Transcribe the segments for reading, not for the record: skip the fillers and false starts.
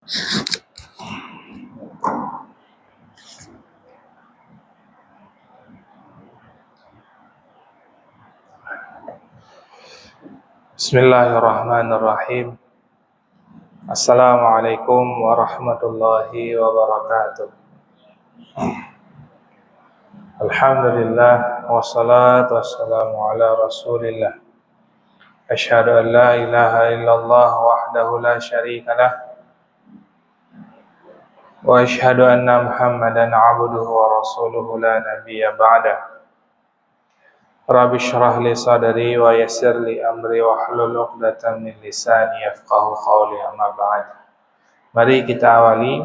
Bismillahirrahmanirrahim. Assalamualaikum warahmatullahi wabarakatuh. Alhamdulillah wassalatu wassalamu ala Rasulillah. Asyhadu an la ilaha illallah wahdahu la syarika lah wa asyhadu anna Muhammadan abduhu wa rasuluhu la nabiyya ba'dah. Rabbi syrah li sadri wa yassir li amri wa hlul 'uqdatam min lisani yafqahu qawli, amma ba'd. Mari kita awali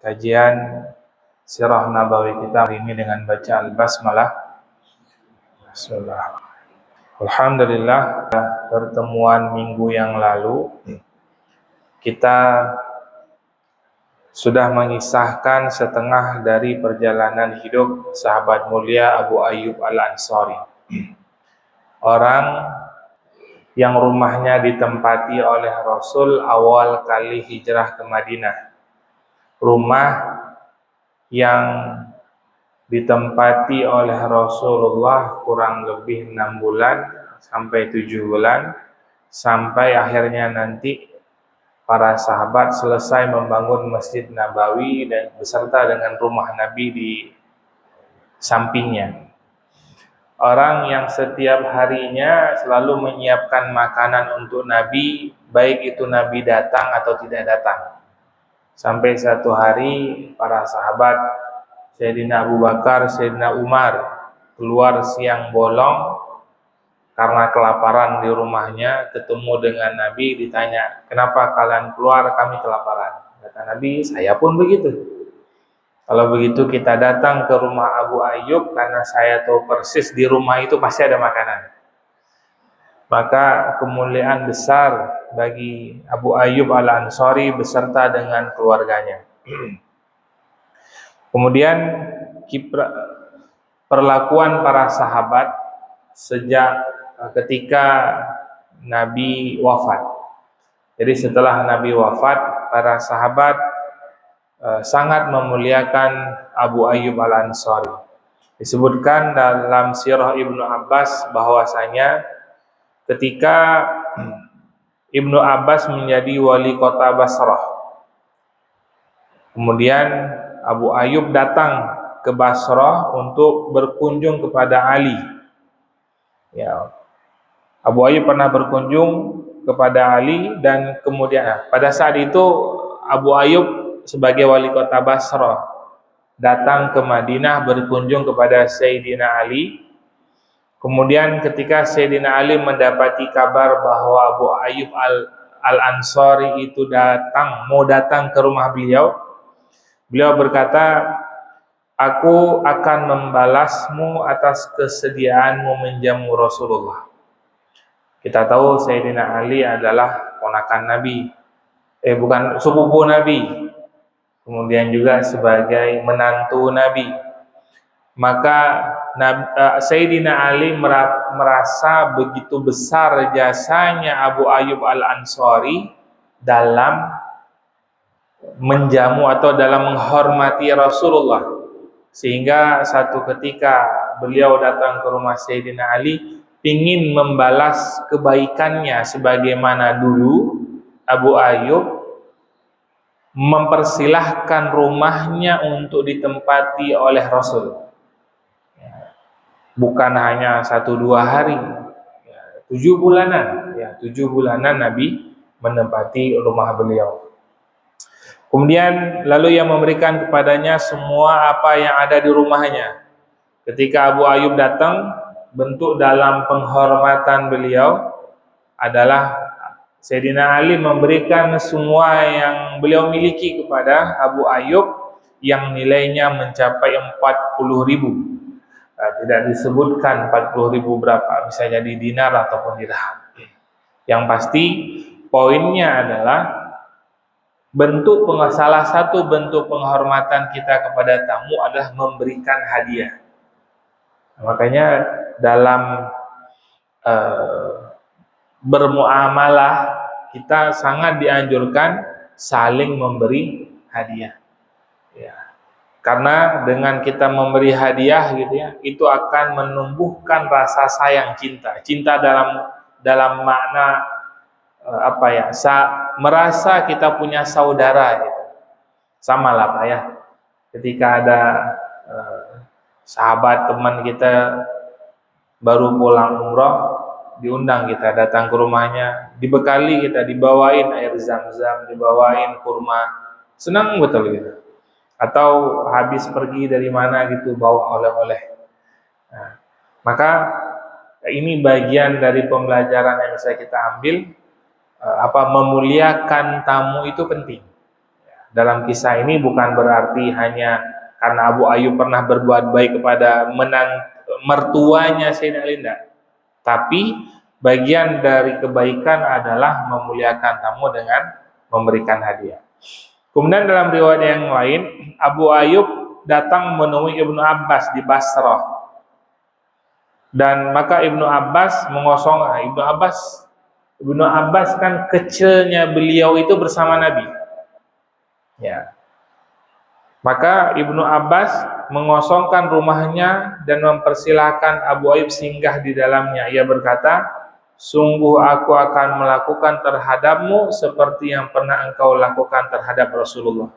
kajian Sirah Nabawi kita hari ini dengan baca Al-Basmalah. Bismillah. Alhamdulillah, pertemuan minggu yang lalu kita sudah mengisahkan setengah dari perjalanan hidup sahabat mulia Abu Ayyub Al-Ansari, orang yang rumahnya ditempati oleh Rasul awal kali hijrah ke Madinah. Rumah yang ditempati oleh Rasulullah kurang lebih 6 bulan sampai 7 bulan, sampai akhirnya nanti para sahabat selesai membangun Masjid Nabawi dan beserta dengan rumah Nabi di sampingnya. Orang yang setiap harinya selalu menyiapkan makanan untuk Nabi, baik itu Nabi datang atau tidak datang. Sampai satu hari para sahabat Sayyidina Abu Bakar, Sayyidina Umar keluar siang bolong karena kelaparan di rumahnya, ketemu dengan Nabi, ditanya, "Kenapa kalian keluar? Kami kelaparan." Kata Nabi, "Saya pun begitu. Kalau begitu kita datang ke rumah Abu Ayyub karena saya tahu persis di rumah itu pasti ada makanan." Maka kemuliaan besar bagi Abu Ayyub Al-Ansari beserta dengan keluarganya. Kemudian perlakuan para sahabat sejak ketika Nabi wafat. Jadi setelah Nabi wafat, para sahabat sangat memuliakan Abu Ayyub Al-Ansari. Disebutkan dalam Sirah Ibnu Abbas bahwasanya ketika Ibnu Abbas menjadi wali kota Basrah, kemudian Abu Ayyub datang ke Basrah untuk berkunjung kepada Ali. Ya, Abu Ayyub pernah berkunjung kepada Ali, dan kemudian pada saat itu Abu Ayyub sebagai wali kota Basrah datang ke Madinah berkunjung kepada Sayyidina Ali. Kemudian ketika Sayyidina Ali mendapati kabar bahwa Abu Ayyub Al-Ansari itu mau datang ke rumah beliau, beliau berkata, "Aku akan membalasmu atas kesediaanmu menjamu Rasulullah." Kita tahu Sayyidina Ali adalah ponakan Nabi, bukan sepupu Nabi, kemudian juga sebagai menantu Nabi. Maka Sayyidina Ali merasa begitu besar jasanya Abu Ayyub Al-Ansari dalam menjamu atau dalam menghormati Rasulullah, sehingga satu ketika beliau datang ke rumah Sayyidina Ali ingin membalas kebaikannya, sebagaimana dulu Abu Ayyub mempersilahkan rumahnya untuk ditempati oleh Rasul. Bukan hanya 1-2 hari, 7 bulanan. 7 bulanan Nabi menempati rumah beliau. Kemudian lalu yang memberikan kepadanya semua apa yang ada di rumahnya. Ketika Abu Ayyub datang, bentuk dalam penghormatan beliau adalah Sayyidina Ali memberikan semua yang beliau miliki kepada Abu Ayyub yang nilainya mencapai 40.000. Tidak disebutkan 40.000 berapa, bisa jadi dinar ataupun dirham. Yang pasti poinnya adalah salah satu bentuk penghormatan kita kepada tamu adalah memberikan hadiah. Makanya dalam bermuamalah kita sangat dianjurkan saling memberi hadiah. Ya. Karena dengan kita memberi hadiah gitu ya, itu akan menumbuhkan rasa sayang, cinta dalam makna merasa kita punya saudara gitu. Sama lah Pak ya, ketika ada sahabat teman kita baru pulang umroh, diundang kita datang ke rumahnya, dibekali kita, dibawain air zam-zam, dibawain kurma, senang betul gitu. Atau habis pergi dari mana gitu bawa oleh-oleh. Nah, maka ini bagian dari pembelajaran yang bisa kita ambil, memuliakan tamu itu penting. Dalam kisah ini bukan berarti hanya karena Abu Ayyub pernah berbuat baik kepada mertuanya Sayyidina Ali, tapi bagian dari kebaikan adalah memuliakan tamu dengan memberikan hadiah. Kemudian dalam riwayat yang lain, Abu Ayyub datang menemui Ibnu Abbas di Basrah. Dan maka Ibnu Abbas Ibnu Abbas kan kecilnya beliau itu bersama Nabi. Ya. Maka Ibnu Abbas mengosongkan rumahnya dan mempersilahkan Abu Ayyub singgah di dalamnya. Ia berkata, "Sungguh aku akan melakukan terhadapmu seperti yang pernah engkau lakukan terhadap Rasulullah."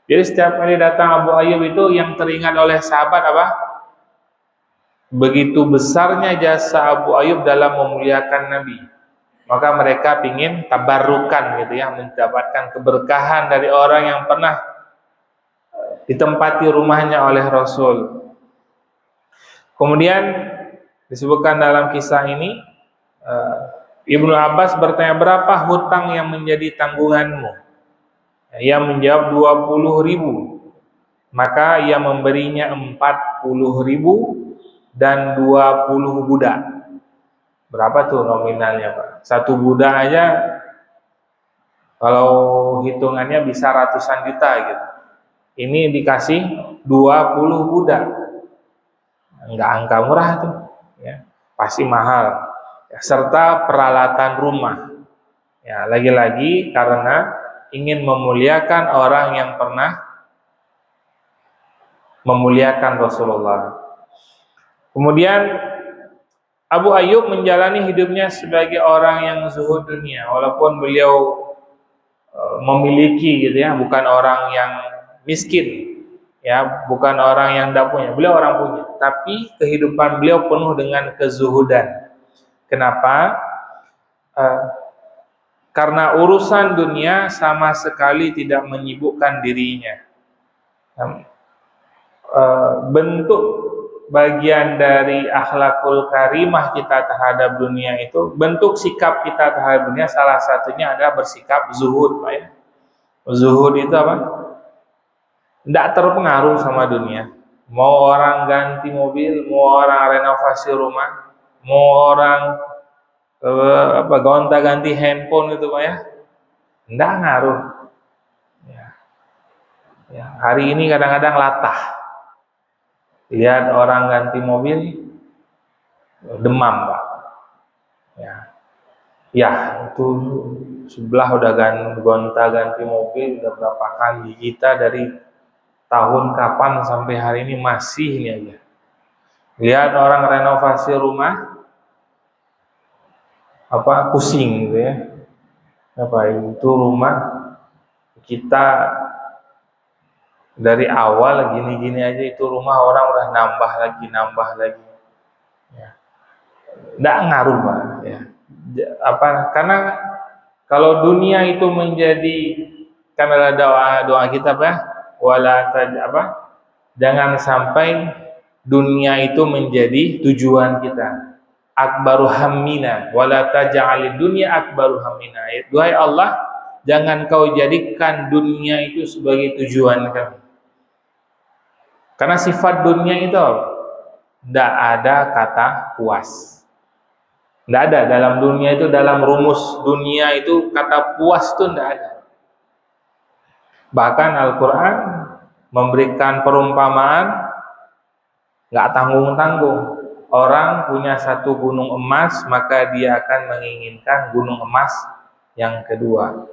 Jadi setiap kali datang Abu Ayyub itu yang teringat oleh sahabat apa? Begitu besarnya jasa Abu Ayyub dalam memuliakan Nabi. Maka mereka ingin tabarrukan gitu ya, mendapatkan keberkahan dari orang yang pernah ditempati rumahnya oleh Rasul. Kemudian disebutkan dalam kisah ini, Ibnu Abbas bertanya, berapa hutang yang menjadi tanggunganmu? Ia menjawab 20.000. Maka ia memberinya 40.000 dan 20 budak. Berapa tuh nominalnya Pak? Satu budak aja kalau hitungannya bisa ratusan juta gitu. Ini dikasih 20 budak. Enggak angka murah tuh ya. Pasti mahal ya, serta peralatan rumah ya, lagi-lagi karena ingin memuliakan orang yang pernah memuliakan Rasulullah. Kemudian Abu Ayyub menjalani hidupnya sebagai orang yang zuhud dunia, walaupun beliau memiliki gitu ya, bukan orang yang miskin ya, bukan orang yang tidak punya, beliau orang punya, tapi kehidupan beliau penuh dengan kezuhudan. Kenapa? Karena urusan dunia sama sekali tidak menyibukkan dirinya. Bentuk bagian dari akhlakul karimah kita terhadap dunia itu, bentuk sikap kita terhadap dunia salah satunya adalah bersikap zuhud Pak ya. Zuhud itu apa? Tidak terpengaruh sama dunia. Mau orang ganti mobil, mau orang renovasi rumah, mau orang gonta-ganti handphone itu Pak ya, tidak ngaruh ya. Hari ini kadang-kadang latah lihat orang ganti mobil, demam Pak ya, itu sebelah udah gonta-ganti mobil udah berapa kali, kita dari tahun kapan sampai hari ini masih ini aja. Lihat orang renovasi rumah pusing gitu ya, itu rumah kita dari awal gini-gini aja, itu rumah orang udah nambah lagi ya. Nggak ngaruh Pak ya. Karena kalau dunia itu menjadi, karena doa kita Pak, jangan sampai dunia itu menjadi tujuan kita. Akbaru hammina wala taj'alid dunya akbaru hammina. Duhai Allah, jangan kau jadikan dunia itu sebagai tujuan kami. Karena sifat dunia itu tidak ada kata puas. Tidak ada dalam dunia itu, dalam rumus dunia itu kata puas itu tidak ada. Bahkan Al-Quran memberikan perumpamaan nggak tanggung-tanggung. Orang punya satu gunung emas, maka dia akan menginginkan gunung emas yang kedua.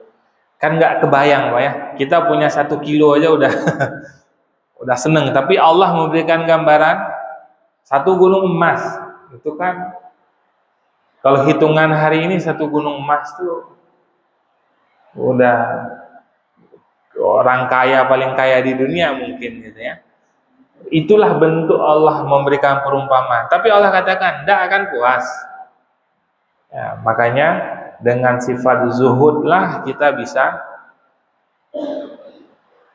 Kan nggak kebayang Pak ya, kita punya 1 kilo aja udah udah seneng, tapi Allah memberikan gambaran 1 gunung emas. Itu kan kalau hitungan hari ini 1 gunung emas tuh udah orang kaya paling kaya di dunia mungkin gitu ya. Itulah bentuk Allah memberikan perumpamaan. Tapi Allah katakan tidak akan puas. Ya, makanya dengan sifat zuhudlah kita bisa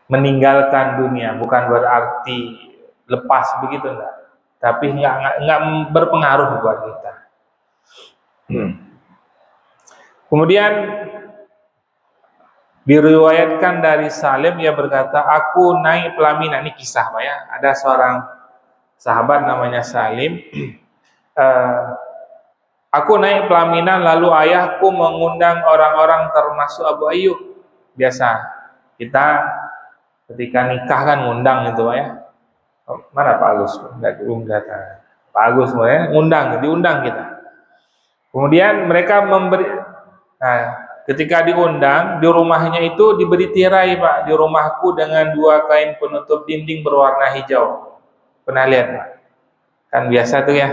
meninggalkan dunia. Bukan berarti lepas begitu enggak. Tapi enggak berpengaruh buat kita. Kemudian diriwayatkan dari Salim, ia berkata, aku naik pelaminan. Ini kisah Pak ya. Ada seorang sahabat namanya Salim. Aku naik pelaminan lalu ayahku mengundang orang-orang termasuk Abu Ayyub. Biasa kita ketika nikah kan ngundang itu Pak ya. Mana Pak Agus? Belum datang. Pak Agus ya, diundang kita. Kemudian mereka memberi, nah, ketika diundang, di rumahnya itu diberi tirai Pak, di rumahku dengan 2 kain penutup dinding berwarna hijau. Pernah lihat Pak? Kan biasa tuh ya,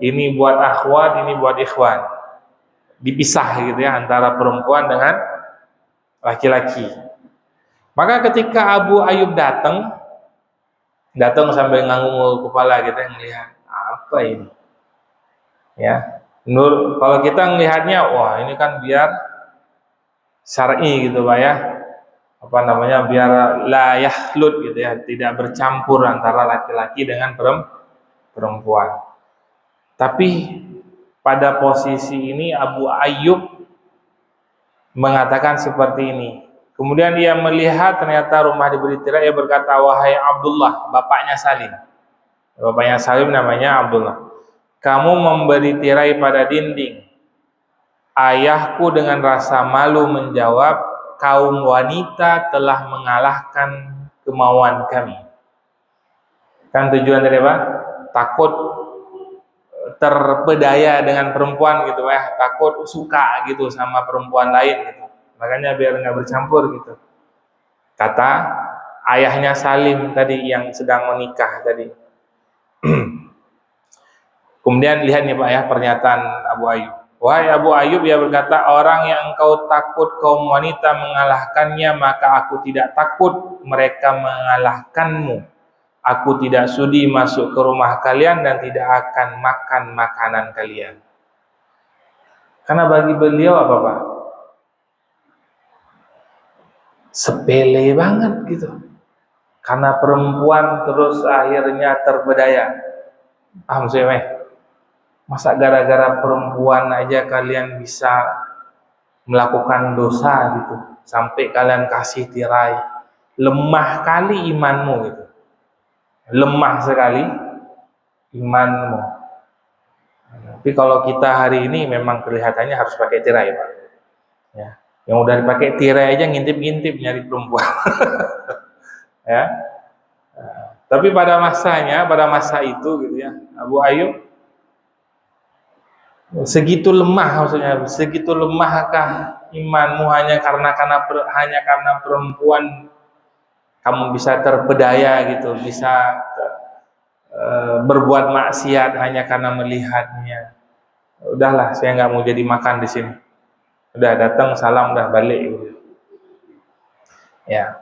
ini buat akhwat, ini buat ikhwan. Dipisah gitu ya, antara perempuan dengan laki-laki. Maka ketika Abu Ayyub datang sambil ngangguk kepala kita yang melihat, apa ini? Ya, kalau kita melihatnya, wah ini kan biar syar'i gitu Pak ya, apa namanya, biar la yakhlut gitu ya, tidak bercampur antara laki-laki dengan perempuan. Tapi pada posisi ini Abu Ayyub mengatakan seperti ini. Kemudian ia melihat ternyata rumah diberi tirai, ia berkata, wahai Abdullah, bapaknya Salim. Bapaknya Salim namanya Abdullah. Kamu memberi tirai pada dinding. Ayahku dengan rasa malu menjawab, kaum wanita telah mengalahkan kemauan kami. Kan tujuan dari apa? Takut terpedaya dengan perempuan gitu ya, takut suka gitu sama perempuan lain gitu. Makanya biar nggak bercampur gitu. Kata ayahnya Salim tadi yang sedang menikah tadi. Kemudian lihat nih Pak ya pernyataan Abu Ayyub. Wahai Abu Ayyub, ia berkata, orang yang engkau takut kaum wanita mengalahkannya, maka aku tidak takut mereka mengalahkanmu. Aku tidak sudi masuk ke rumah kalian dan tidak akan makan makanan kalian. Karena bagi beliau apa Pak? Sepele banget gitu. Karena perempuan terus akhirnya terpedaya. Paham saya? Masa gara-gara perempuan aja kalian bisa melakukan dosa gitu, sampai kalian kasih tirai. Lemah kali imanmu gitu. Lemah sekali imanmu. Tapi kalau kita hari ini memang kelihatannya harus pakai tirai Pak. Ya. Yang udah dipakai tirai aja ngintip-ngintip nyari perempuan. Ya. Tapi pada masa itu gitu ya, Abu Ayyub segitu lemah, maksudnya segitu lemahkah imanmu hanya karena perempuan kamu bisa terpedaya gitu, bisa berbuat maksiat hanya karena melihatnya. Udahlah, saya nggak mau jadi makan di sini. Udah datang salam udah balik gitu. Ya.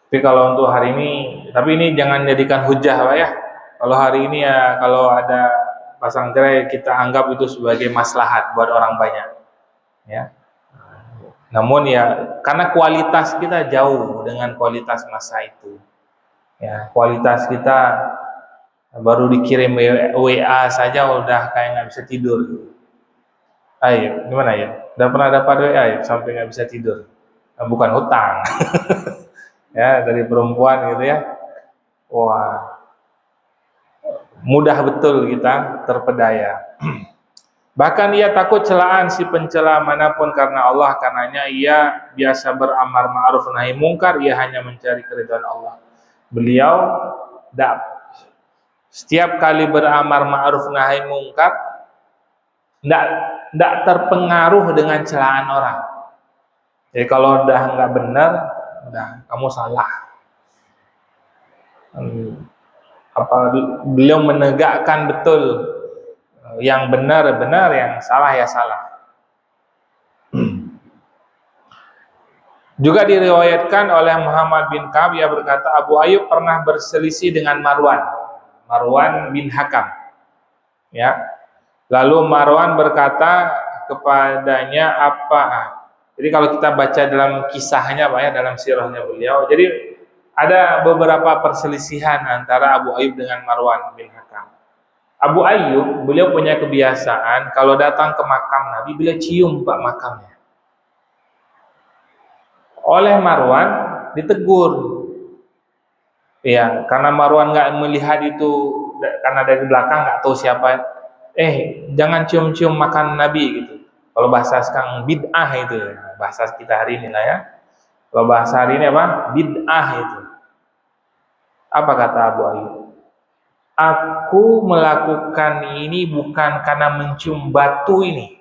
Tapi kalau untuk hari ini, tapi ini jangan jadikan hujah Pak ya. Kalau hari ini ya, kalau ada pasang tirai kita anggap itu sebagai maslahat buat orang banyak. Ya. Namun ya karena kualitas kita jauh dengan kualitas masa itu. Ya, kualitas kita baru dikirim WA saja udah kayak nggak bisa tidur. Ayo, gimana ya? Udah pernah dapat WA ya sampai nggak bisa tidur? Bukan hutang. Ya, dari perempuan gitu ya. Wah, mudah betul kita terpedaya. Bahkan ia takut celaan si pencela manapun karena Allah, karenanya ia biasa beramar ma'ruf nahi mungkar, ia hanya mencari keridhaan Allah. Beliau setiap kali beramar ma'ruf nahi mungkar tidak terpengaruh dengan celaan orang. Jadi kalau udah nggak benar, udah kamu salah. Apa beliau menegakkan betul, yang benar benar, yang salah ya salah. Juga diriwayatkan oleh Muhammad bin Ka'ab, ia berkata Abu Ayyub pernah berselisih dengan Marwan bin Hakam. Ya. Lalu Marwan berkata kepadanya apa? Jadi kalau kita baca dalam kisahnya Pak ya, dalam sirahnya beliau, jadi ada beberapa perselisihan antara Abu Ayyub dengan Marwan bin Hakam. Abu Ayyub, beliau punya kebiasaan kalau datang ke makam Nabi, beliau cium Pak makamnya. Oleh Marwan ditegur. Ya, karena Marwan nggak melihat itu, karena dari belakang nggak tahu siapa. Jangan cium-cium makan Nabi gitu. Kalau bahasa sekarang bid'ah itu, bahasa kita hari ini lah ya. Kalau bahasa hari ini apa? Bid'ah itu. Apa kata Abu Ayyub? Aku melakukan ini bukan karena mencium batu ini,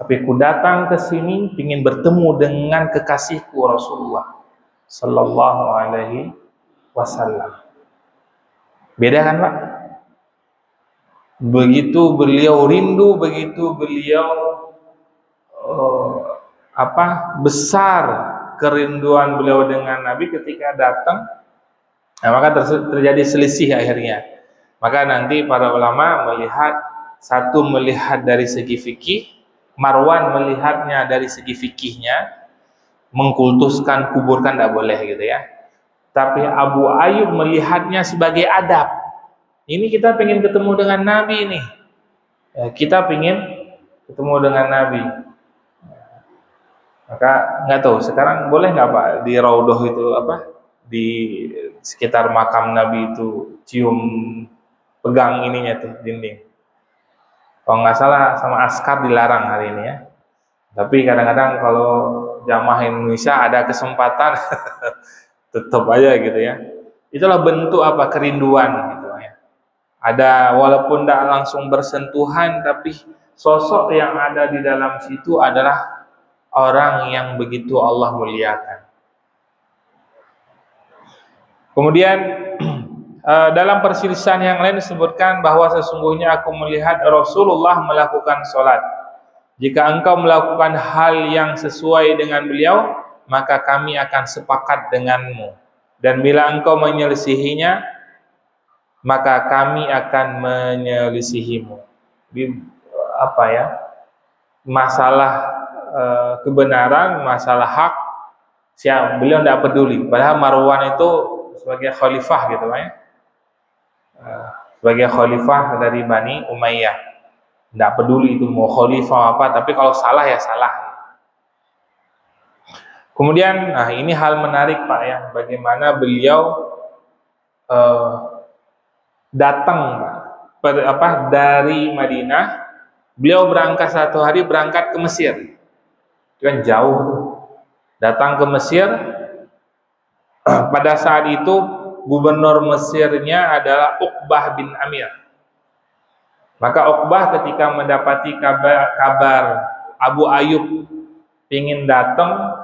tapi ku datang ke sini ingin bertemu dengan kekasihku Rasulullah Sallallahu Alaihi Wasallam. Beda kan Pak? Begitu beliau rindu, begitu beliau besar kerinduan beliau dengan Nabi ketika datang, maka terjadi selisih akhirnya. Maka nanti para ulama satu melihat dari segi fikih, Marwan melihatnya dari segi fikihnya, mengkultuskan, kuburkan tidak boleh gitu ya. Tapi Abu Ayyub melihatnya sebagai adab. Ini kita pengen ketemu dengan Nabi nih. Ya, kita pengen ketemu dengan Nabi. Maka nggak tahu sekarang boleh nggak Pak di Raudhah itu di sekitar makam Nabi itu cium, pegang ininya tuh dinding. Kalau nggak salah sama askar dilarang hari ini ya. Tapi kadang-kadang kalau jamaah Indonesia ada kesempatan tetap aja gitu ya. Itulah bentuk kerinduan gitu ya. Ada walaupun tidak langsung bersentuhan, tapi sosok yang ada di dalam situ adalah orang yang begitu Allah muliakan. Kemudian dalam perselisihan yang lain disebutkan bahwa sesungguhnya aku melihat Rasulullah melakukan sholat. Jika engkau melakukan hal yang sesuai dengan beliau, maka kami akan sepakat denganmu. Dan bila engkau menyelisihinya, maka kami akan menyelisihimu. Masalah kebenaran, masalah hak, beliau tidak peduli. Padahal Marwan itu sebagai khalifah gitu ya. Sebagai khalifah dari Bani Umayyah, tidak peduli itu mau khalifah apa, tapi kalau salah ya salah. Kemudian, ini hal menarik Pak ya, bagaimana beliau datang dari Madinah, beliau berangkat satu hari berangkat ke Mesir, itu kan jauh, datang ke Mesir. Pada saat itu gubernur Mesirnya adalah Uqbah bin Amir. Maka Uqbah ketika mendapati kabar Abu Ayyub ingin datang,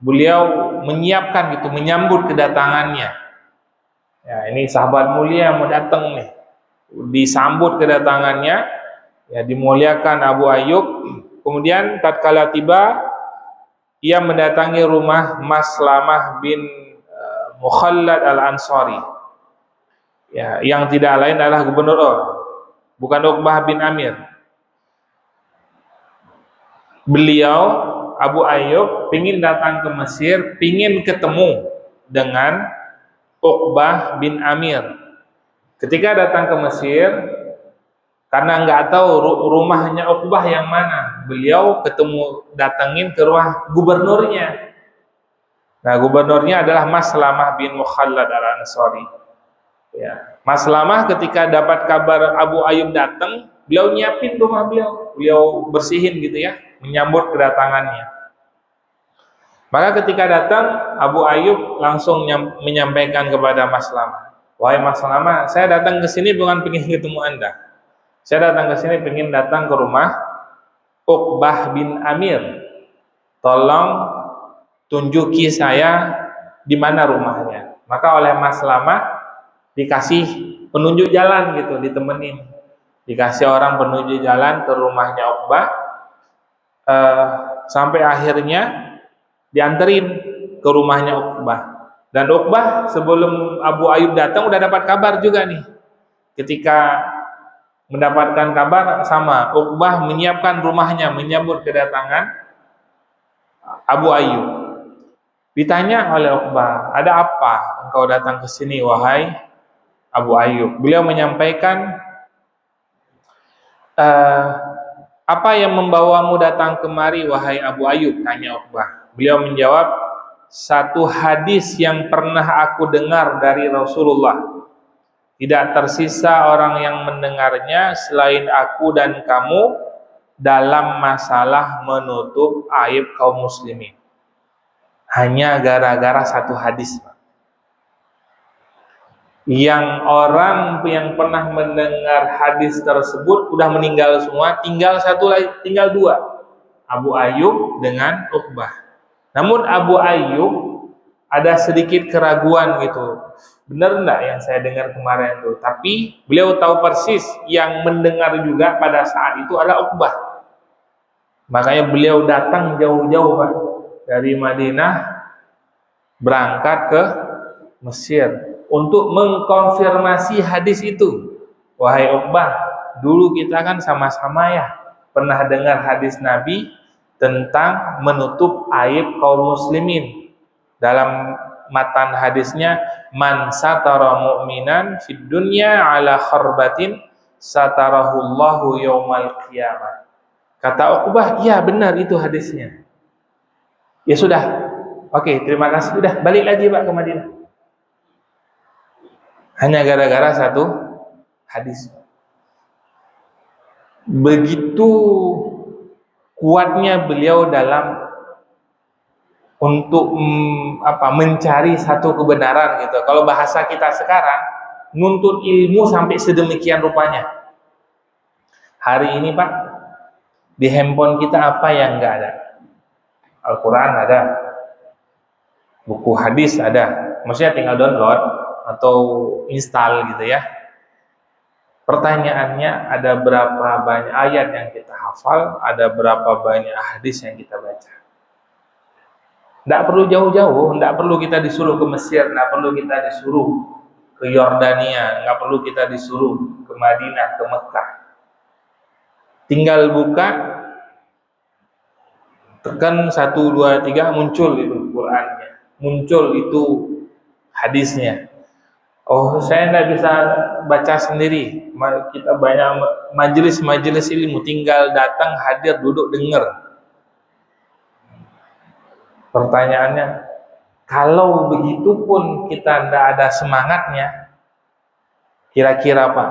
beliau menyiapkan gitu, menyambut kedatangannya. Ya, ini sahabat mulia yang mau datang nih, disambut kedatangannya, ya dimuliakan Abu Ayyub. Kemudian tatkala tiba, ia mendatangi rumah Maslamah bin Mukhallad al-Ansari, ya, yang tidak lain adalah gubernur, bukan Uqbah bin Amir. Beliau Abu Ayyub ingin datang ke Mesir, ingin ketemu dengan Uqbah bin Amir. Ketika datang ke Mesir, karena nggak tahu rumahnya Uqbah yang mana, beliau datangin ke rumah gubernurnya. Nah, gubernurnya adalah Maslamah bin Mukhallad al-Ansari. Ya, Maslamah ketika dapat kabar Abu Ayyub datang, beliau nyiapin rumah beliau bersihin gitu ya, menyambut kedatangannya. Maka ketika datang, Abu Ayyub langsung menyampaikan kepada Maslamah, wahai Maslamah, saya datang ke sini bukan ingin ketemu Anda. Saya datang ke sini ingin datang ke rumah Uqbah bin Amir. Tolong tunjuki saya di mana rumahnya. Maka oleh Mas Lama dikasih penunjuk jalan gitu, ditemenin, dikasih orang penunjuk jalan ke rumahnya Uqbah, sampai akhirnya dianterin ke rumahnya Uqbah. Dan Uqbah sebelum Abu Ayyub datang udah dapat kabar juga nih. Ketika mendapatkan kabar, sama Uqbah menyiapkan rumahnya menyambut kedatangan Abu Ayyub. Ditanya oleh Uqbah, ada apa engkau datang ke sini wahai Abu Ayyub? Beliau menyampaikan, apa yang membawamu datang kemari wahai Abu Ayyub? Tanya Uqbah. Beliau menjawab, satu hadis yang pernah aku dengar dari Rasulullah. Tidak tersisa orang yang mendengarnya selain aku dan kamu dalam masalah menutup aib kaum muslimin. Hanya gara-gara satu hadis. Yang orang yang pernah mendengar hadis tersebut udah meninggal semua, tinggal satu lagi, tinggal dua, Abu Ayyub dengan Uqbah. Namun Abu Ayyub ada sedikit keraguan gitu, benar enggak yang saya dengar kemarin itu? Tapi beliau tahu persis yang mendengar juga pada saat itu adalah Uqbah. Makanya beliau datang jauh-jauh Pak, dari Madinah berangkat ke Mesir untuk mengkonfirmasi hadis itu. Wahai Uqbah, dulu kita kan sama-sama ya pernah dengar hadis Nabi tentang menutup aib kaum muslimin. Dalam matan hadisnya, man satara mu'minan fid dunya ala kharbatin satarahullahu yaumal qiyamah. Kata Uqbah, iya benar itu hadisnya. Ya sudah, oke, terima kasih, sudah balik lagi Pak ke Madinah. Hanya gara-gara satu hadis. Begitu kuatnya beliau dalam untuk mencari satu kebenaran gitu. Kalau bahasa kita sekarang, nuntut ilmu sampai sedemikian rupanya. Hari ini Pak, di handphone kita apa yang enggak ada? Al-Quran ada, buku hadis ada, maksudnya tinggal download atau install gitu ya. Pertanyaannya, ada berapa banyak ayat yang kita hafal, ada berapa banyak hadis yang kita baca. Tidak perlu jauh-jauh, tidak perlu kita disuruh ke Mesir, tidak perlu kita disuruh ke Yordania, tidak perlu kita disuruh ke Madinah, ke Mekah. Tinggal buka, tekan 1, 2, 3, muncul itu Qurannya, muncul itu hadisnya. Oh, saya tidak bisa baca sendiri. Kita banyak majelis-majelis ilmu, tinggal datang, hadir, duduk, dengar. Pertanyaannya, kalau begitu pun kita tidak ada semangatnya, kira-kira Pak,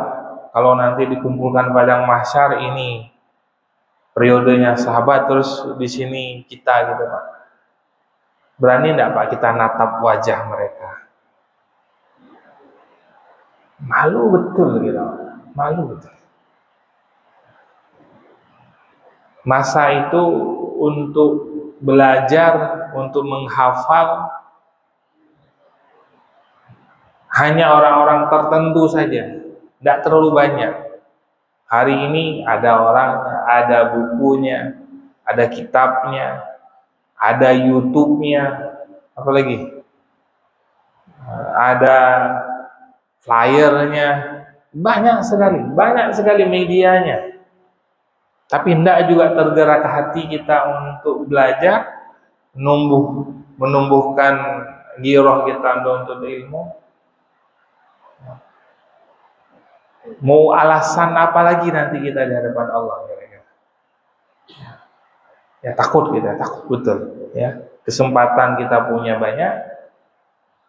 kalau nanti dikumpulkan padang mahsyar ini periodenya sahabat, terus di sini kita gitu Pak, berani tidak Pak kita natap wajah mereka? Malu betul gitu, malu betul. Masa itu untuk belajar, untuk menghafal hanya orang-orang tertentu saja, tidak terlalu banyak. Hari ini ada orangnya, ada bukunya, ada kitabnya, ada YouTube-nya, apalagi ada flyernya, banyak sekali medianya. Tapi tidak juga tergerak hati kita untuk belajar, menumbuhkan giroh kita untuk ilmu. Mau alasan apa lagi nanti kita di hadapan Allah? Ya takut kita, takut betul. Ya, kesempatan kita punya banyak,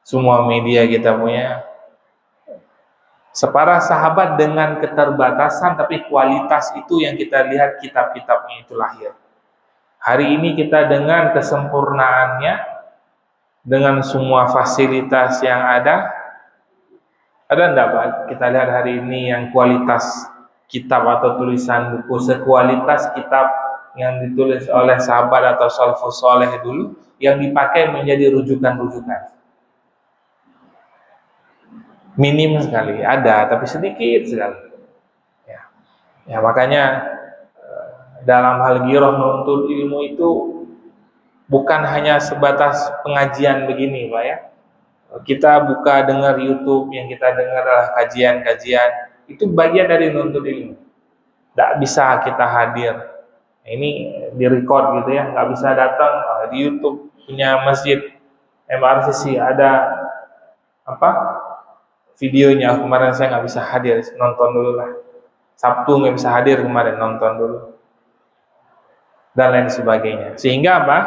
semua media kita punya. Separah sahabat dengan keterbatasan, tapi kualitas itu yang kita lihat kitab-kitabnya itu lahir. Hari ini kita dengan kesempurnaannya, dengan semua fasilitas yang ada enggak Pak? Kita lihat hari ini yang kualitas kitab atau tulisan buku sekualitas kitab yang ditulis oleh sahabat atau salafus saleh dulu, yang dipakai menjadi rujukan-rujukan. Minim sekali, ada tapi sedikit sekali. Ya makanya dalam hal ghirah nuntut ilmu itu bukan hanya sebatas pengajian begini, Pak ya. Kita buka dengar YouTube, yang kita dengar adalah kajian-kajian, itu bagian dari nuntut ilmu. Tidak bisa kita hadir. Ini direcord gitu ya, nggak bisa datang di YouTube punya masjid MRCC ada apa videonya. Kemarin saya nggak bisa hadir, nonton dulu lah. Sabtu nggak bisa hadir kemarin, nonton dulu dan lain sebagainya. Sehingga apa?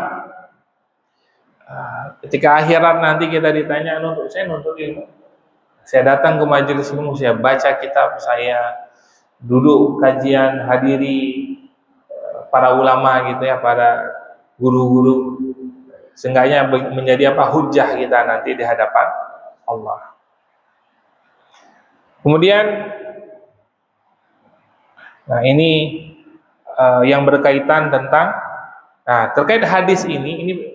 Ketika akhirat nanti kita ditanya, saya nuntut ilmu. Saya datang ke majelis ilmu, saya baca kitab, saya duduk kajian, hadiri para ulama gitu ya, para guru-guru. Seenggaknya menjadi apa? Hujjah kita nanti di hadapan Allah. Kemudian nah ini yang berkaitan tentang terkait hadis ini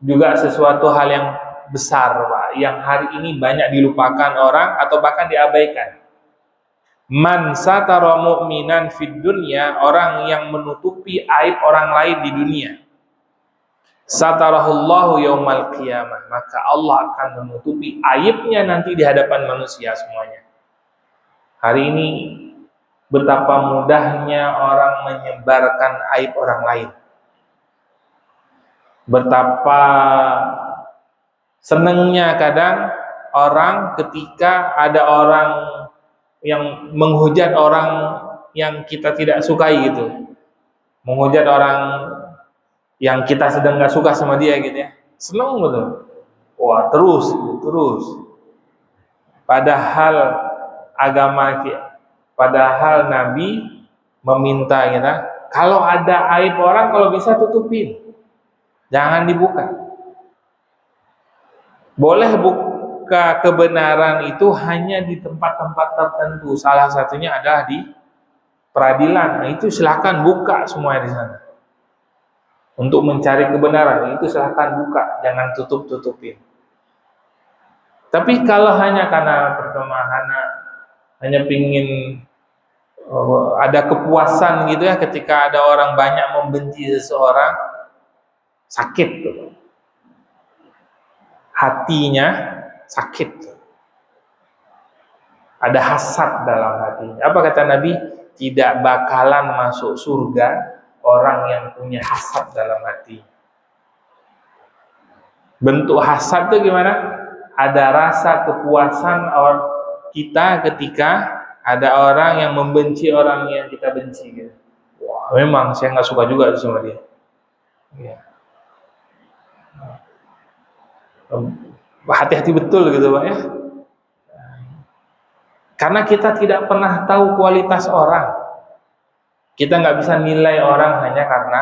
juga sesuatu hal yang besar, Pak, yang hari ini banyak dilupakan orang atau bahkan diabaikan. Man satara mu'minan fid dunya, orang yang menutupi aib orang lain di dunia, satarahullahu yaumal qiyamah, maka Allah akan menutupi aibnya nanti di hadapan manusia semuanya. Hari ini betapa mudahnya orang menyebarkan aib orang lain. Betapa senangnya kadang orang ketika ada orang yang menghujat orang yang kita tidak sukai gitu, menghujat orang yang kita sedang nggak suka sama dia gitu ya, senang betul. Wah terus. Padahal padahal Nabi meminta kita, kalau ada aib orang kalau bisa tutupin. Jangan dibuka. Boleh buka kebenaran itu hanya di tempat-tempat tertentu. Salah satunya adalah di peradilan. Nah, itu silakan buka semuanya di sana. Untuk mencari kebenaran itu silakan buka, jangan tutup-tutupin. Tapi kalau hanya karena pertemanan, hanya pingin ada kepuasan gitu ya, ketika ada orang banyak membenci seseorang, sakit tuh. Hatinya sakit. Ada hasad dalam hatinya. Apa kata Nabi? Tidak bakalan masuk surga orang yang punya hasad dalam hati. Bentuk hasad itu gimana? Ada rasa kepuasan kita ketika ada orang yang membenci orang yang kita benci gitu. Wah, memang saya nggak suka juga sama dia. Ya. Hati-hati betul gitu Pak ya. Karena kita tidak pernah tahu kualitas orang. Kita nggak bisa nilai orang hanya karena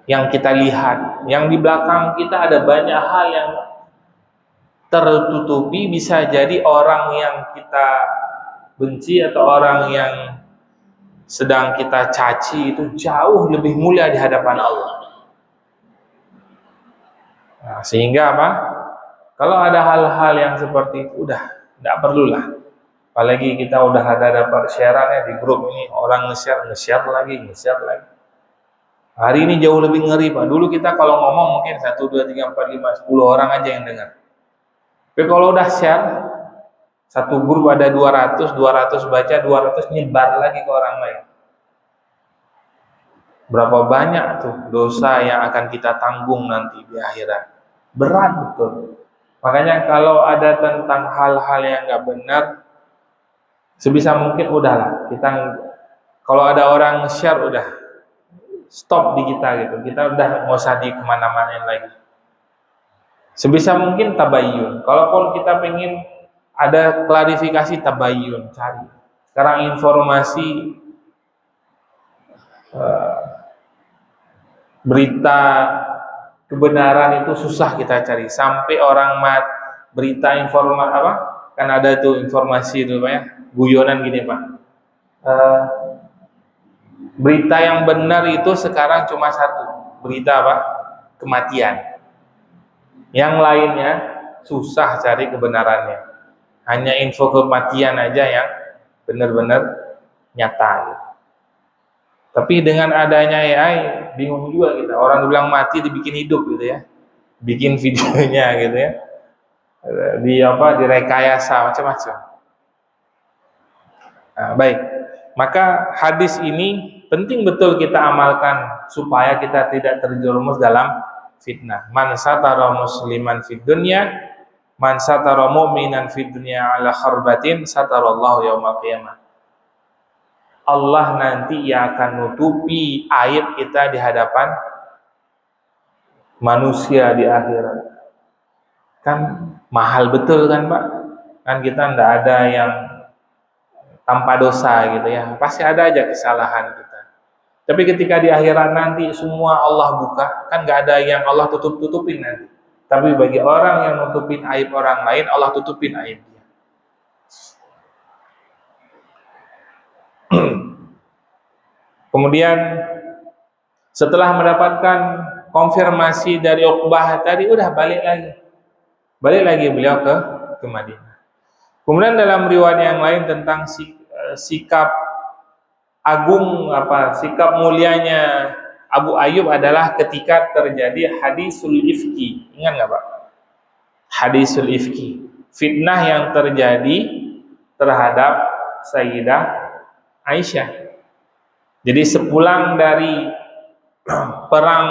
yang kita lihat. Yang di belakang kita ada banyak hal yang tertutupi. Bisa jadi orang yang kita benci atau orang yang sedang kita caci itu jauh lebih mulia di hadapan Allah. Nah, sehingga apa? Kalau ada hal-hal yang seperti itu udah tidak perlulah. Apalagi kita udah dapat shareannya di grup ini, orang nge-share lagi. Hari ini jauh lebih ngeri Pak. Dulu kita kalau ngomong mungkin 1, 2, 3, 4, 5, 10 orang aja yang dengar. Tapi kalau udah share, satu grup ada 200 baca, 200 nyebar lagi ke orang lain. Berapa banyak tuh dosa yang akan kita tanggung nanti di akhirat. Berat betul. Makanya kalau ada tentang hal-hal yang nggak benar, sebisa mungkin udahlah. Kalau ada orang share udah stop di kita gitu. Kita udah nggak usah di kemana-mana lagi. Sebisa mungkin tabayyun. Kalaupun kita pengen ada klarifikasi, tabayyun, cari. Sekarang informasi berita kebenaran itu susah kita cari. Sampai orang berita informasi apa? Kan ada tuh informasi itu Pak ya, guyonan gini Pak. Berita yang benar itu sekarang cuma satu. Berita apa? kematian. Yang lainnya susah cari kebenarannya. Hanya info kematian aja yang benar-benar nyata gitu. Tapi dengan adanya AI bingung juga kita. Orang bilang mati dibikin hidup gitu ya. Bikin videonya gitu ya. Direkayasa macam-macam. Nah, baik. Maka hadis ini penting betul kita amalkan supaya kita tidak terjerumus dalam fitnah. Man satara musliman fid dunya, man satara mu'minan fid dunya ala kharbatin satarallahu yaumal qiyamah. Allah nanti yang akan nutupi aib kita di hadapan manusia di akhirat. Kan mahal betul kan Pak? Kan kita tidak ada yang tanpa dosa gitu ya, pasti ada aja kesalahan kita. Tapi ketika di akhirat nanti semua Allah buka, kan nggak ada yang Allah tutupin nanti. Tapi bagi orang yang nutupin aib orang lain, Allah tutupin aib dia. Kemudian setelah mendapatkan konfirmasi dari Uqbah tadi, udah balik lagi beliau ke Madinah. Kemudian dalam riwayat yang lain tentang sikap mulianya Abu Ayyub adalah ketika terjadi hadisul ifki. Ingat nggak Pak? Hadisul ifki, fitnah yang terjadi terhadap Sayyidah Aisyah. Jadi sepulang dari perang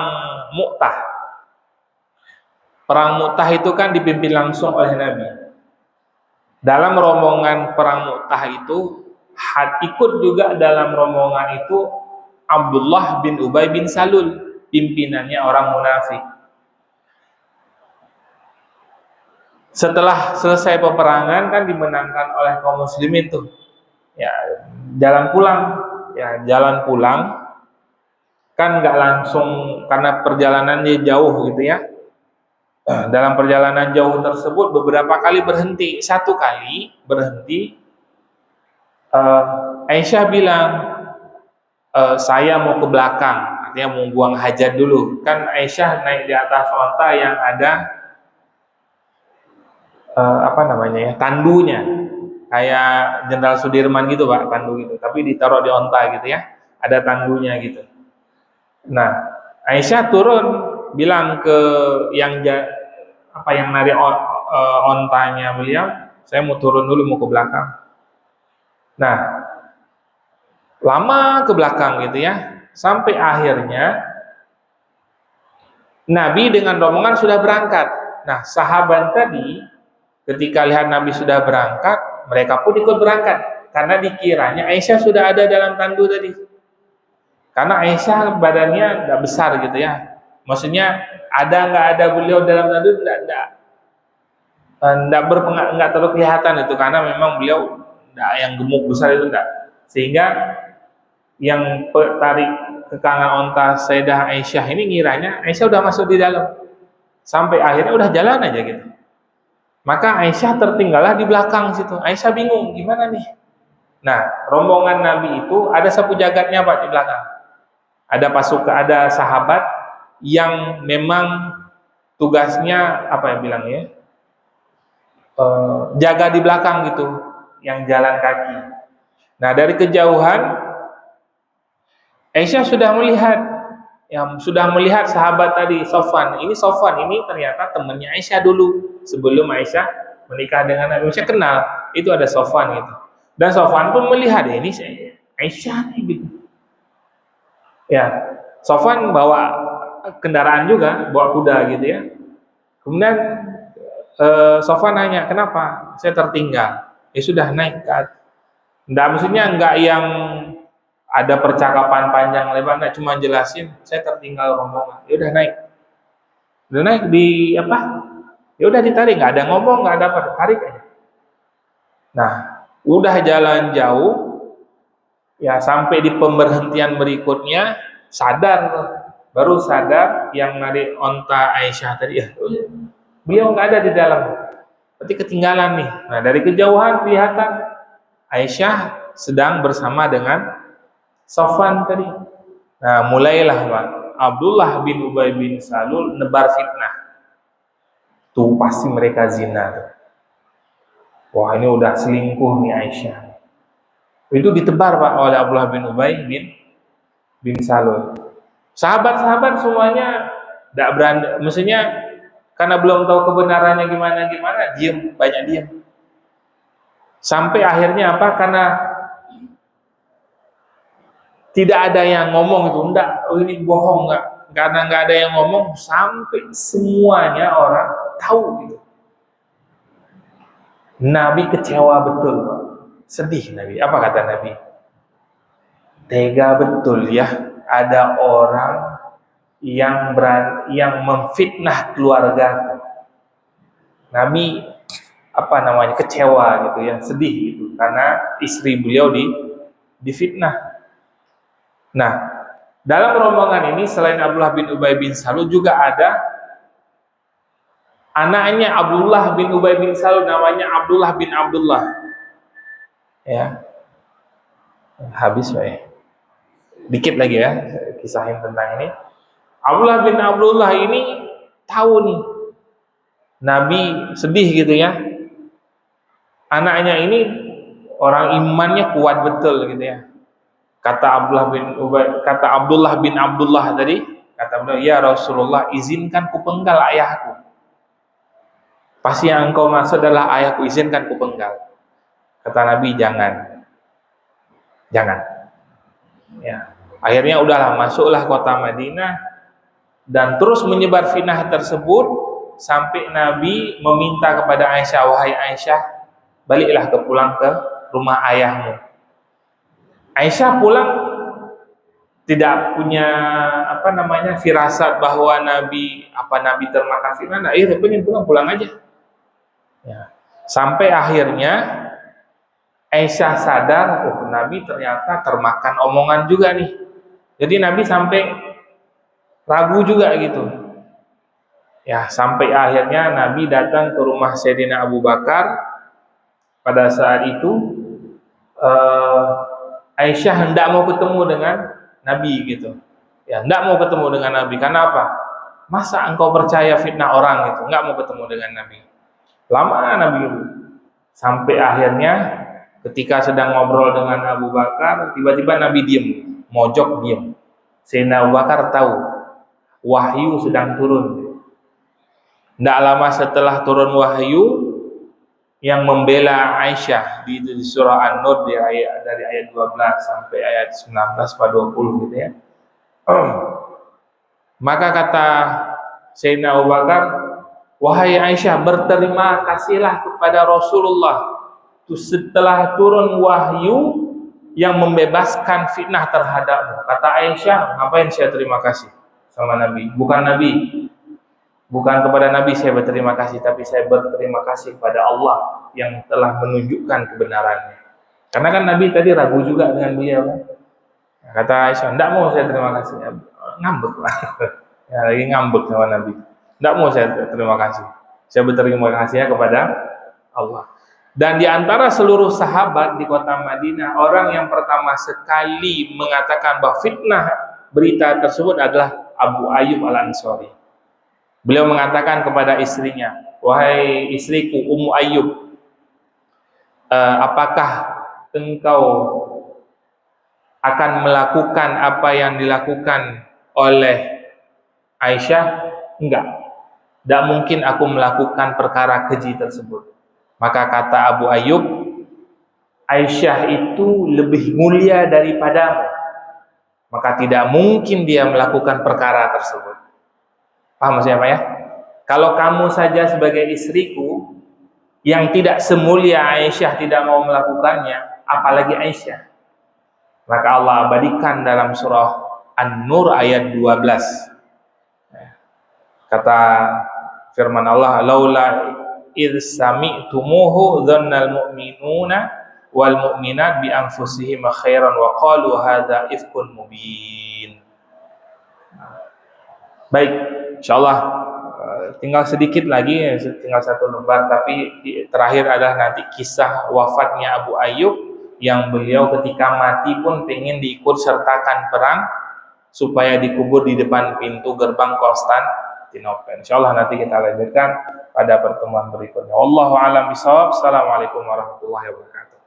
Mu'tah itu kan dipimpin langsung oleh Nabi. Dalam rombongan perang Mu'tah itu ikut juga dalam rombongan itu Abdullah bin Ubay bin Salul, pimpinannya orang munafik. Setelah selesai peperangan kan dimenangkan oleh kaum muslimin tuh. Ya, jalan pulang kan nggak langsung karena perjalanannya jauh gitu ya. Dalam perjalanan jauh tersebut beberapa kali berhenti. Satu kali berhenti, Aisyah bilang, saya mau ke belakang, artinya mau buang hajat dulu. Kan Aisyah naik di atas onta yang ada tandunya, kayak Jenderal Sudirman gitu Pak, tandu gitu. Tapi ditaruh di onta gitu ya, ada tandunya gitu. Nah, Aisyah turun bilang ke yang narik ontanya beliau, saya mau turun dulu, mau ke belakang. Nah, lama ke belakang gitu ya, sampai akhirnya Nabi dengan rombongan sudah berangkat. Nah, sahabat tadi ketika lihat Nabi sudah berangkat, mereka pun ikut berangkat karena dikiranya Aisyah sudah ada dalam tandu tadi. Karena Aisyah badannya tidak besar gitu ya, maksudnya nggak ada beliau dalam tandu, nggak terlalu kelihatan itu, karena memang beliau nggak yang gemuk besar itu enggak, sehingga yang tarik kekangan onta Sayyidah Aisyah ini ngiranya Aisyah udah masuk di dalam, sampai akhirnya udah jalan aja gitu. Maka Aisyah tertinggallah di belakang situ. Aisyah bingung gimana nih. Nah, rombongan Nabi itu ada sapu jagatnya Pak di belakang. Ada sahabat yang memang tugasnya jaga di belakang gitu, yang jalan kaki. Nah, dari kejauhan Aisyah sudah melihat sahabat tadi, Sofwan. Sofwan ini ternyata temannya Aisyah dulu sebelum Aisyah menikah dengan Nabi. Aisyah kenal, itu ada Sofwan gitu. Dan Sofwan pun melihat ini Aisyah gitu. Ya, Sofwan bawa kendaraan juga, bawa kuda gitu ya. Kemudian Sofwan nanya, kenapa saya tertinggal? Ya sudah, naik ke atas. Maksudnya enggak yang ada percakapan panjang lebar, enggak, cuma jelasin saya tertinggal rombongan. Ya udah naik. Udah naik ya udah ditarik, enggak ada ngomong, enggak ada apa, tarik aja. Nah, udah jalan jauh ya, sampai di pemberhentian berikutnya baru sadar yang narik onta Aisyah tadi, ya beliau nggak ada di dalam, berarti ketinggalan nih. Nah, dari kejauhan kelihatan Aisyah sedang bersama dengan Sofwan tadi. Nah, mulailah Pak Abdullah bin Ubay bin Salul nebar fitnah. Tuh pasti mereka zina tuh. Wah, ini udah selingkuh nih Aisyah. Itu ditebar Pak oleh Abdullah bin Ubay bin Salul. Sahabat-sahabat semuanya tidak berani, maksudnya karena belum tahu kebenarannya gimana, diam, banyak diam. Sampai akhirnya apa? Karena tidak ada yang ngomong itu, enggak, ini bohong, enggak. Karena enggak ada yang ngomong, sampai semuanya orang tahu gitu. Nabi kecewa betul, Pak. Sedih Nabi. Apa kata Nabi? Tega betul ya, ada orang yang memfitnah keluargaku. Nabi kecewa gitu ya, sedih gitu karena istri beliau difitnah. Nah, dalam rombongan ini selain Abdullah bin Ubay bin Salul juga ada anaknya Abdullah bin Ubay bin Salul, namanya Abdullah bin Abdullah. Ya. Habis Pak ya. Dikit lagi ya, kisahin tentang ini. Abdullah bin Abdullah ini tahu nih Nabi sedih gitu ya. Anaknya ini orang imannya kuat betul gitu ya. Kata Abdullah bin Abdullah tadi, kata beliau, ya Rasulullah, izinkan kupenggal ayahku. Pasti yang engkau maksud adalah ayahku, izinkan kupenggal. Kata Nabi, jangan. Ya. Akhirnya udahlah, masuklah kota Madinah dan terus menyebar fitnah tersebut sampai Nabi meminta kepada Aisyah, wahai Aisyah, baliklah pulang ke rumah ayahmu. Aisyah pulang tidak punya firasat bahwa Nabi termakan fitnah. Akhirnya pengen pulang aja. Ya. Sampai akhirnya Aisyah sadar, Nabi ternyata termakan omongan juga nih. Jadi Nabi sampai ragu juga gitu. Ya, sampai akhirnya Nabi datang ke rumah Sayyidina Abu Bakar. Pada saat itu Aisyah hendak mau ketemu dengan Nabi gitu. Ya, hendak mau ketemu dengan Nabi. Karena apa? Masa engkau percaya fitnah orang gitu, enggak mau ketemu dengan Nabi. Lama Nabi sampai akhirnya ketika sedang ngobrol dengan Abu Bakar, tiba-tiba Nabi diam, mojok diam. Sayyidina Abu Bakar tahu wahyu sedang turun. Tidak lama setelah turun wahyu yang membela Aisyah di surah An-Nur dari ayat 12 sampai ayat 19 pada 20 gitu ya. Maka kata Sayyidina Abu Bakar, wahai Aisyah, berterima kasihlah kepada Rasulullah setelah turun wahyu yang membebaskan fitnah terhadapmu. Kata Aisyah, ngapain saya terima kasih sama Nabi? Bukan kepada Nabi saya berterima kasih, tapi saya berterima kasih kepada Allah yang telah menunjukkan kebenarannya. Karena kan Nabi tadi ragu juga dengan beliau kan. Kata Aisyah, enggak mau saya terima kasih. Ngambek lah. Ya, lagi ngambek sama Nabi. Enggak mau saya terima kasih. Saya berterima kasihnya kepada Allah. Dan di antara seluruh sahabat di kota Madinah, orang yang pertama sekali mengatakan bahwa fitnah berita tersebut adalah Abu Ayyub Al-Ansari. Beliau mengatakan kepada istrinya, wahai istriku Ummu Ayyub, apakah engkau akan melakukan apa yang dilakukan oleh Aisyah? Enggak. Tidak mungkin aku melakukan perkara keji tersebut. Maka kata Abu Ayyub, Aisyah itu lebih mulia daripadamu, maka tidak mungkin dia melakukan perkara tersebut. Paham maksudnya Pak ya? Kalau kamu saja sebagai istriku yang tidak semulia Aisyah tidak mau melakukannya, apalagi Aisyah. Maka Allah abadikan dalam surah An-Nur ayat 12. Kata firman Allah, laula idh sami'tumuhu dhannal mu'minuna wal mu'minat bi anfusihim khairan wa qalu hadza ifkun mubin. Baik, insyaallah tinggal sedikit lagi, tinggal satu lembar, tapi terakhir adalah nanti kisah wafatnya Abu Ayyub yang beliau ketika mati pun pengen diikut sertakan perang supaya dikubur di depan pintu gerbang Konstantinopel. Insyaallah nanti kita lanjutkan pada pertemuan berikutnya. Wallahu a'lam bishawab. Assalamualaikum warahmatullahi wabarakatuh.